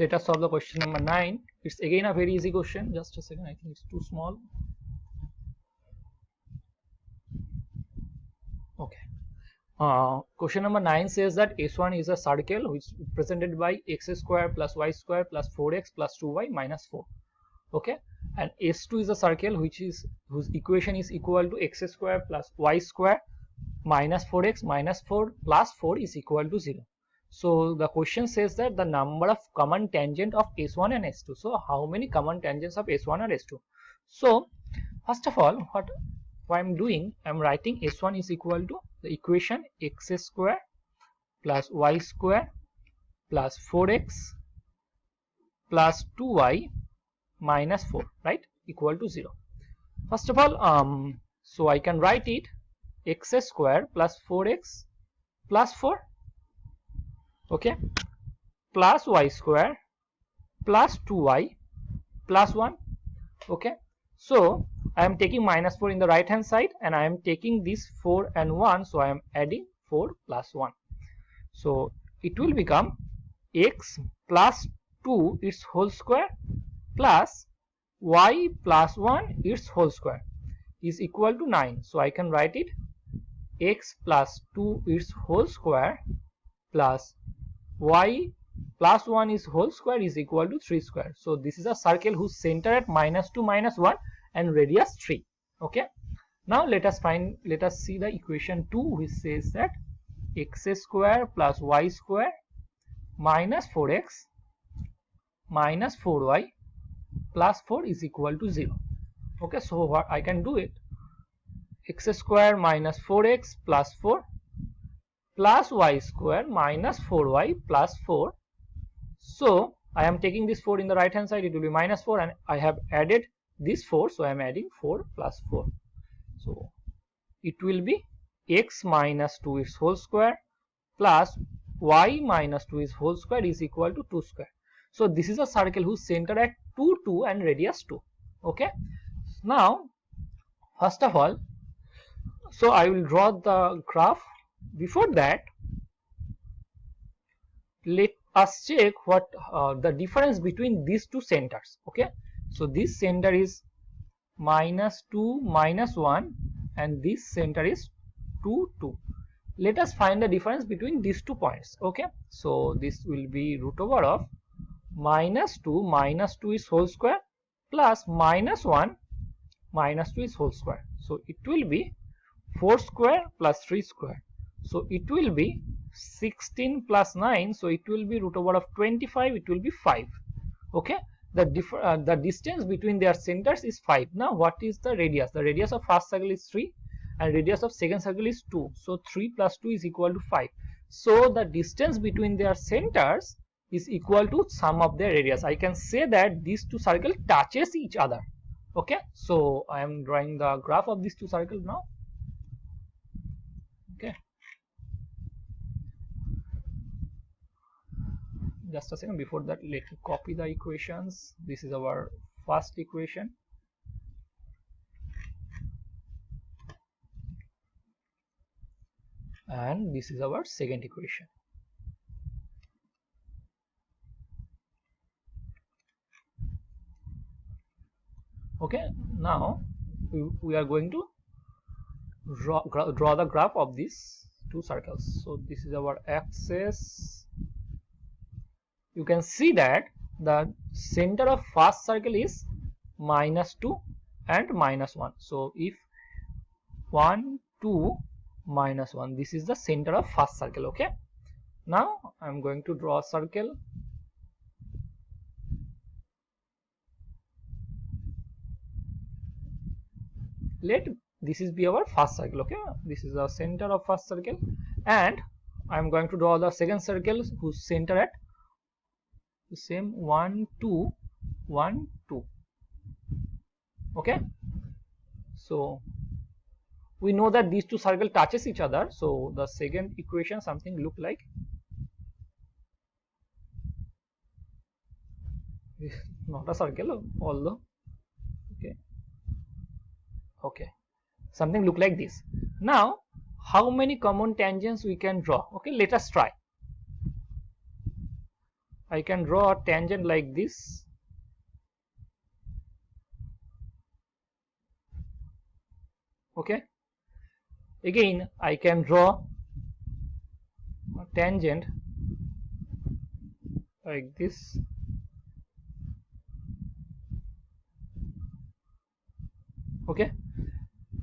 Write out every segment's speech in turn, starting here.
Let us solve the question number 9. It's again a very easy question. Just a second, I think it's too small. Okay. Question number 9 says that S1 is a circle which is represented by x square plus y square plus 4x plus 2y minus 4. Okay, and S2 is a circle whose equation is equal to x square plus y square minus 4x minus 4 plus 4 is equal to 0. So the question says that the number of common tangent of S1 and S2. So how many common tangents of S1 and S2? So first of all, what I'm doing, I'm writing S1 is equal to the equation x square plus y square plus 4x plus 2y minus 4, right, equal to 0. First of all, so I can write it x square plus 4x plus 4, okay, plus y square plus 2y plus 1, okay. So I am taking minus 4 in the right hand side and I am taking this 4 and 1, so I am adding 4 plus 1. So it will become x plus 2 its whole square plus y plus 1 its whole square is equal to 9. So I can write it x plus 2 its whole square plus y plus 1 is whole square is equal to 3 square. So this is a circle whose center at minus 2 minus 1 and radius 3. Okay, now let us see the equation 2, which says that x square plus y square minus 4x minus 4y plus 4 is equal to 0. Okay, so what I can do it, x square minus 4x plus 4 plus y square minus 4y plus 4. So I am taking this 4 in the right hand side, it will be minus 4, and I have added this 4, so I am adding 4 plus 4. So it will be x minus 2 its whole square plus y minus 2 its whole square is equal to 2 square. So this is a circle whose center at 2, 2 and radius 2. Okay, now first of all, so I will draw the graph. Before that, let us check what the difference between these two centers. Okay, so this center is minus 2 minus 1 and this center is 2 2. Let us find the difference between these 2 points. Okay, so this will be root over of minus 2 is whole square plus minus 1 minus 2 is whole square. So it will be 4 square plus 3 square. So it will be 16 plus 9, so it will be root over of 25, it will be 5. Okay, the distance between their centers is 5. Now what is the radius? The radius of first circle is 3 and radius of second circle is 2. So 3 plus 2 is equal to 5. So the distance between their centers is equal to sum of their radius. I can say that these two circles touches each other. Okay, so I am drawing the graph of these two circles now. Okay, just a second. Before that, let me copy the equations. This is our first equation, and this is our second equation. Okay, now we are going to draw the graph of these two circles. So this is our axis. You can see that the center of first circle is minus 2 and minus 1. So if 1 2 minus 1, this is the center of first circle. Okay, now I am going to draw a circle. Let this is be our first circle. Okay, this is the center of first circle, and I am going to draw the second circle whose center at the same 1 2 1 2. Okay, so we know that these two circles touches each other. So the second equation something look like not a circle, although okay, something look like this. Now how many common tangents we can draw? Okay, let us try. I can draw a tangent like this. Okay, again I can draw a tangent like this. Okay,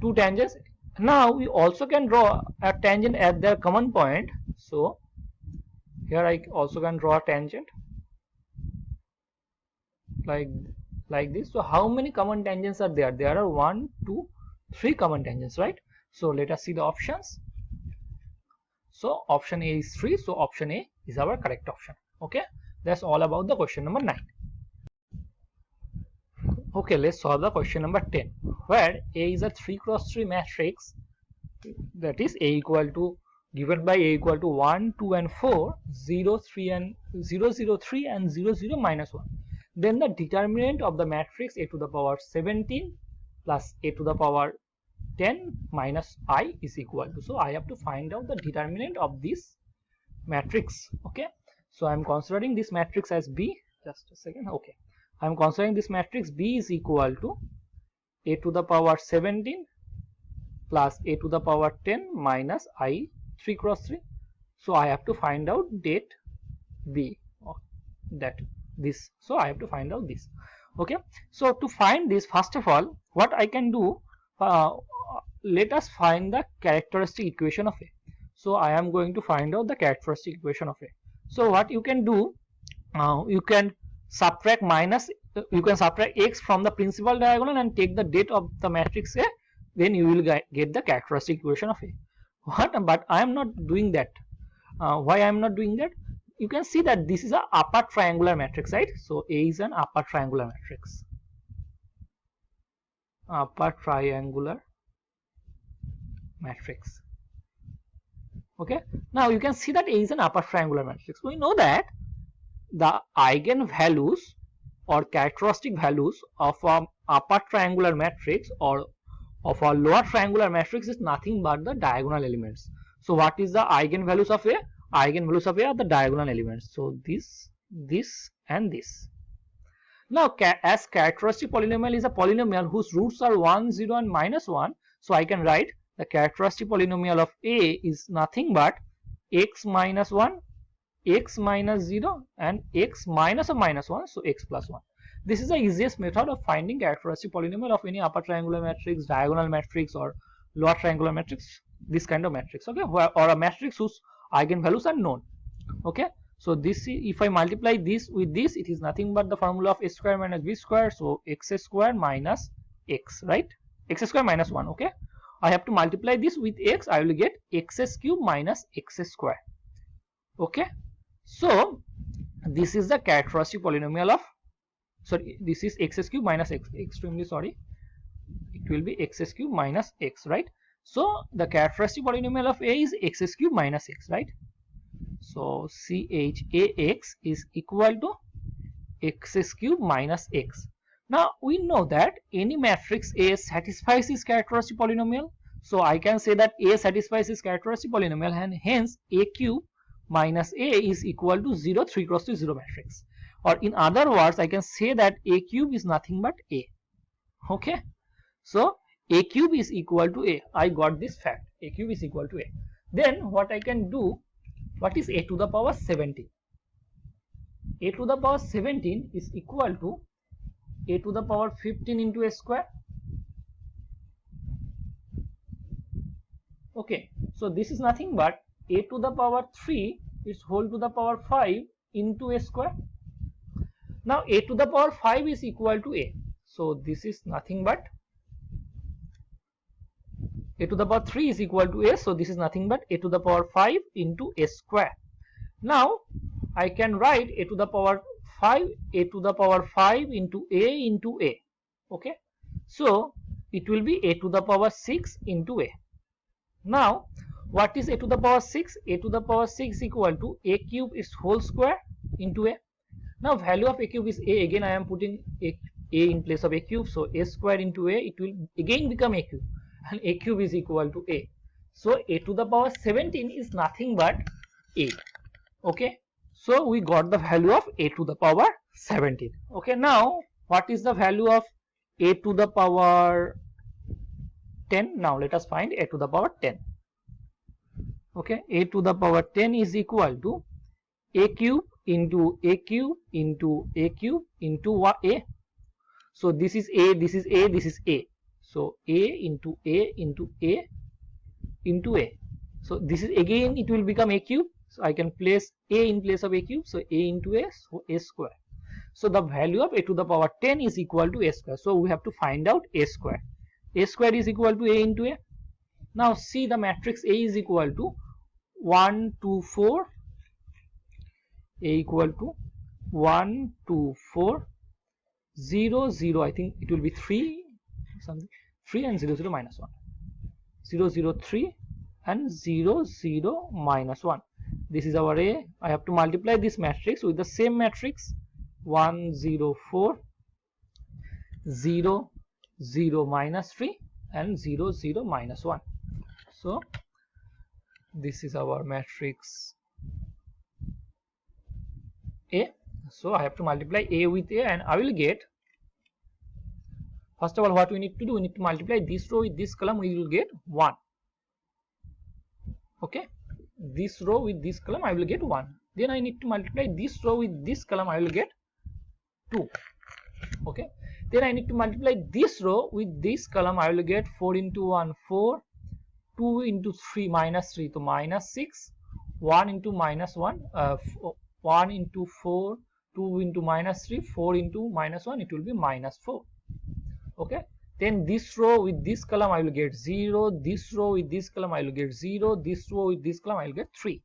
two tangents. Now we also can draw a tangent at their common point. So here I also can draw a tangent like this. So how many common tangents are there? There are 1, 2, 3 common tangents, right? So let us see the options. So option A is 3. So option A is our correct option. Okay, that's all about the question number 9. Okay, let's solve the question number 10, where A is a 3 cross 3 matrix, that is A equal to, given by A equal to 1, 2 and 4, 0, 3 and 0, 0, 3 and 0, 0 minus 1. Then the determinant of the matrix A to the power 17 plus A to the power 10 minus I is equal to. So I have to find out the determinant of this matrix. Okay, so I am considering this matrix as B. Just a second. Okay, I am considering this matrix B is equal to A to the power 17 plus A to the power 10 minus I 3 cross 3. So I have to find out date B, that this. So I have to find out this. Okay, so to find this, first of all, what I can do, let us find the characteristic equation of A. So I am going to find out the characteristic equation of A. So what you can do, you can subtract x from the principal diagonal and take the date of the matrix A, then you will get the characteristic equation of A. But I am not doing that. Why I am not doing that? You can see that this is an upper triangular matrix, right? So A is an upper triangular matrix. Upper triangular matrix. Okay, now you can see that A is an upper triangular matrix. We know that the eigenvalues or characteristic values of an upper triangular matrix or of a lower triangular matrix is nothing but the diagonal elements. So what is the eigenvalues of A? Eigenvalues of A are the diagonal elements. So this, and this. Now as characteristic polynomial is a polynomial whose roots are 1, 0 and minus 1, so I can write the characteristic polynomial of A is nothing but x minus 1, x minus 0 and x minus or minus 1, so x plus 1. This is the easiest method of finding characteristic polynomial of any upper triangular matrix, diagonal matrix or lower triangular matrix, this kind of matrix. Okay, or a matrix whose eigenvalues are known. Okay, so this, if I multiply this with this, it is nothing but the formula of a square minus b square, so x square minus x, right? X square minus 1. Okay, I have to multiply this with x, I will get x cube minus x square. Okay, so this is the characteristic polynomial of, sorry, this is x cube minus x, extremely sorry, it will be x cube minus x, right? So the characteristic polynomial of A is x cube minus x, right? So CHAX is equal to x cube minus x. Now we know that any matrix A satisfies this characteristic polynomial. So I can say that A satisfies this characteristic polynomial, and hence A cube minus A is equal to 0, 3 cross 3 0 matrix. Or in other words, I can say that A cube is nothing but A. Okay, so A cube is equal to A. I got this fact. A cube is equal to A. Then what I can do, what is A to the power 17? A to the power 17 is equal to A to the power 15 into A square. Okay, so this is nothing but A to the power 3 is whole to the power 5 into A square. Now A to the power 5 is equal to A. So this is nothing but A to the power 3 is equal to A. So this is nothing but A to the power 5 into A square. Now I can write A to the power 5, A to the power 5 into A. Okay, so it will be A to the power 6 into A. Now what is A to the power 6? A to the power 6 equal to A cube is whole square into A. Now value of A cube is A. Again I am putting A in place of A cube, so A square into A, it will again become A cube, and A cube is equal to A. So A to the power 17 is nothing but A. Okay, So we got the value of a to the power 17. Okay, now what is the value of a to the power 10? Now let us find a to the power 10. Okay, a to the power 10 is equal to a cube into a cube into a cube into what? A. So this is a, this is a, this is a. So a into a into a into a. So this is again it will become a cube. So I can place a in place of a cube. So a into a, so a square. So the value of a to the power 10 is equal to a square. So we have to find out a square. A square is equal to a into a. Now see the matrix A is equal to 1, 2, 4. A equal to 1, 2, 4, 0, 0. I think it will be 3 something. 3 and 0, 0 minus 1. 0, 0, 3 and 0, 0 minus 1. This is our A. I have to multiply this matrix with the same matrix. 1, 0, 4, 0, 0 minus 3 and 0, 0 minus 1. So this is our matrix A. So I have to multiply A with A and I will get, first of all, what we need to do, we need to multiply this row with this column, we will get 1. Okay, this row with this column I will get 1. Then I need to multiply this row with this column, I will get 2. Okay, then I need to multiply this row with this column, I will get 4 into 1 4, 2 into 3 minus 3, so minus 6, 1 into minus 1, 1 into 4, 2 into minus 3, 4 into minus 1, it will be minus 4. Okay, then this row with this column I will get 0, this row with this column I will get 0, this row with this column I will get 3,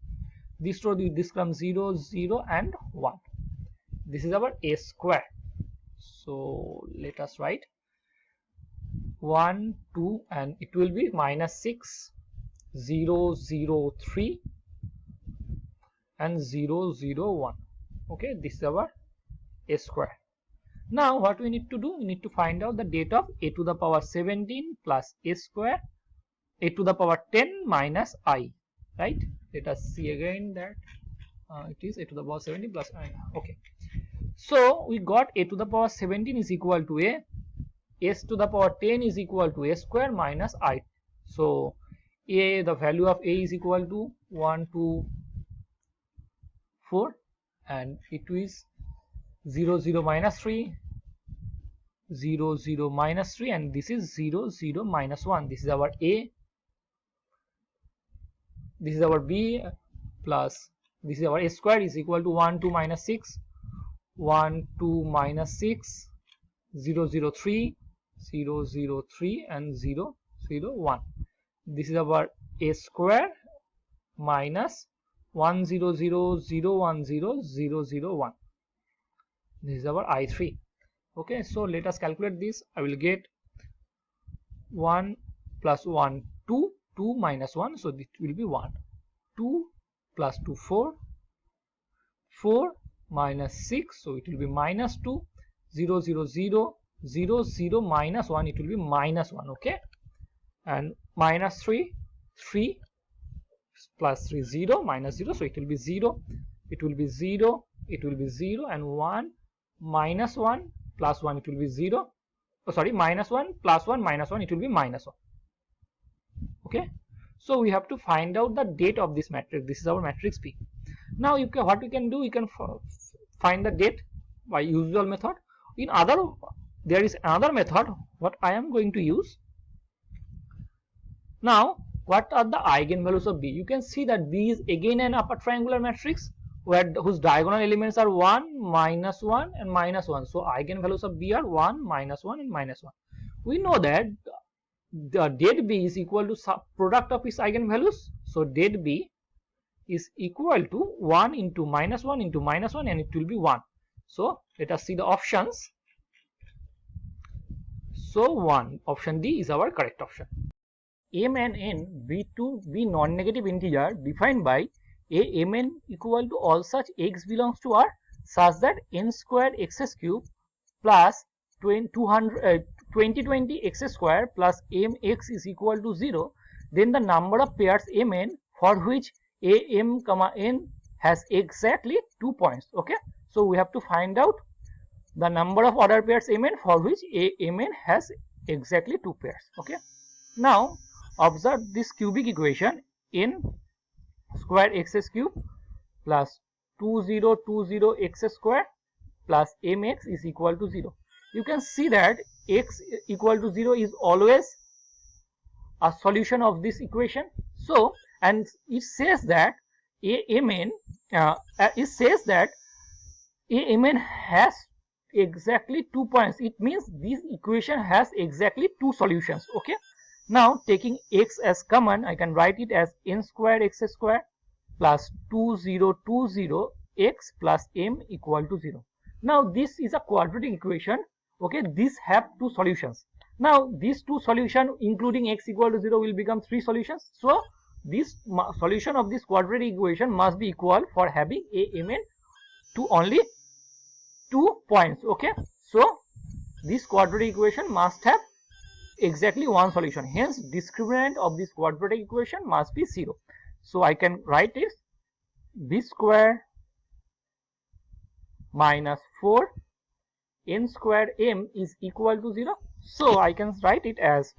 this row with this column 0, 0 and 1. This is our A square. So let us write 1, 2 and it will be minus 6, 0, 0, 3 and 0, 0, 1. Okay, this is our A square. Now what we need to do, we need to find out the date of a to the power 17 plus a square, a to the power 10 minus I, right? Let us see again that it is a to the power 17 plus I. Okay, so we got a to the power 17 is equal to a, s to the power 10 is equal to a square minus I. So a, the value of a is equal to 1, 2, 4 and it is 0, 0 minus 3, 0, 0 minus 3 and this is 0, 0 minus 1. This is our A, this is our B plus this is our A square is equal to 1, 2 minus 6, 1, 2 minus 6, 0, 0, 3, 0, 0, 3 and 0, 0, 1. This is our A square minus 1, 0, 0, 0, 1, 0, 0, 0, 1. This is our I3. Okay, so let us calculate this. I will get 1 plus 1 2, 2 minus 1, so it will be 1, 2 plus 2 4, 4 minus 6, so it will be minus 2, 0, 0, 0, 0, 0 minus 1, it will be minus 1. Okay, and minus 3, 3 plus 3 0 minus 0, so it will be 0, it will be 0, it will be 0 and 1 minus 1 plus 1, it will be 0, oh sorry, minus 1 plus 1 minus 1, it will be minus 1. Okay, so we have to find out the date of this matrix. This is our matrix P. Now you can, what we can do, we can find the date by usual method. In other, there is another method what I am going to use. Now what are the eigenvalues of B? You can see that B is again an upper triangular matrix whose diagonal elements are 1, minus 1 and minus 1. So eigenvalues of B are 1, minus 1 and minus 1. We know that the det B is equal to product of its eigenvalues. So det B is equal to 1 into minus 1 into minus 1 and it will be 1. So let us see the options. So 1, option D is our correct option. M and N be non-negative integer defined by a mn equal to all such x belongs to R such that n squared x cube plus 2020 x square plus mx is equal to 0, then the number of pairs mn for which a m comma n has exactly 2 points. Okay, so we have to find out the number of order pairs Mn for which Mn has exactly 2 pairs. Okay, now observe this cubic equation: n square x cube plus 2020 x square plus mx is equal to 0. You can see that x equal to 0 is always a solution of this equation. So, and it says that Amn has exactly 2 points. It means this equation has exactly 2 solutions. Okay, now taking x as common, I can write it as n square x square plus 2020 x plus m equal to 0. Now this is a quadratic equation. Okay, these have 2 solutions. Now these 2 solutions including x equal to 0 will become 3 solutions. So this solution of this quadratic equation must be equal for having Amn to only 2 points. Okay, so this quadratic equation must have exactly 1 solution. Hence discriminant of this quadratic equation must be 0. So I can write it b square minus 4 n square m is equal to 0. So I can write it as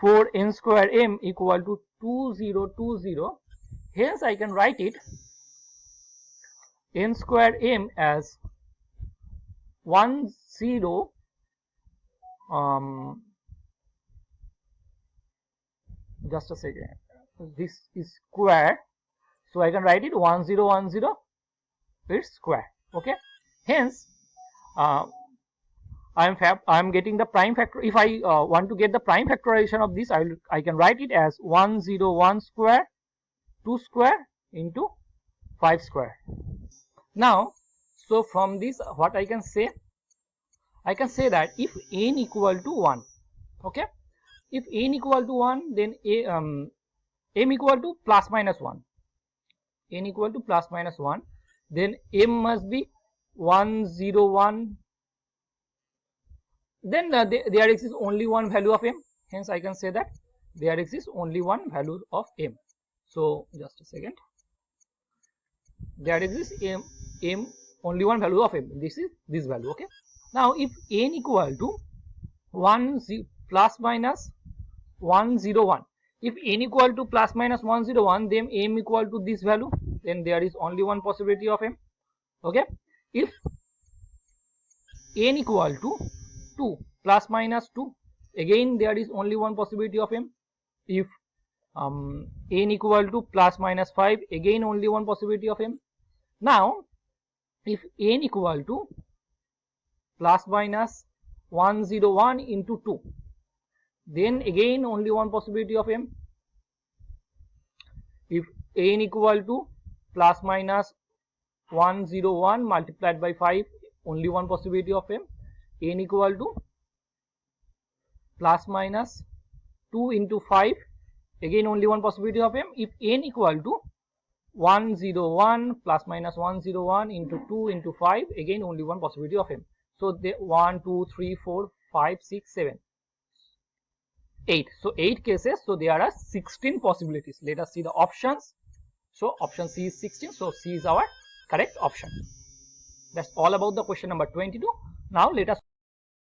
4 n square m equal to 2020. Hence I can write it n square m as 10 just a second, this is square, so I can write it 1010 it's square. Okay, hence I am getting the prime factor. If I want to get the prime factorization of this, I can write it as 101 square 2 square into 5 square. Now, so from this what I can say that if n equal to 1, okay, if n equal to 1, then m equal to plus minus 1, n equal to plus minus 1, then m must be 101. Then there exists only one value of m. Hence I can say that there exists only one value of m. So just a second, there exists m only one value of m. This is this value. Okay, now if n equal to 1 plus minus 101, if n equal to plus minus 101, then m equal to this value, then there is only one possibility of m. Okay, if n equal to 2 plus minus 2, again there is only one possibility of m. If n equal to plus minus 5, again only one possibility of m. Now if n equal to plus minus 101 into 2, then again only one possibility of m. If n equal to plus minus 101 multiplied by 5, only one possibility of m. N equal to plus minus 2 into 5, again only one possibility of m. If n equal to 101 plus minus 101 into 2 into 5, again only one possibility of m. So the 1 2 3 4 5 6 7 8, so 8 cases, so there are 16 possibilities. Let us see the options. So option C is 16, so C is our correct option. That's all about the question number 22. Now let us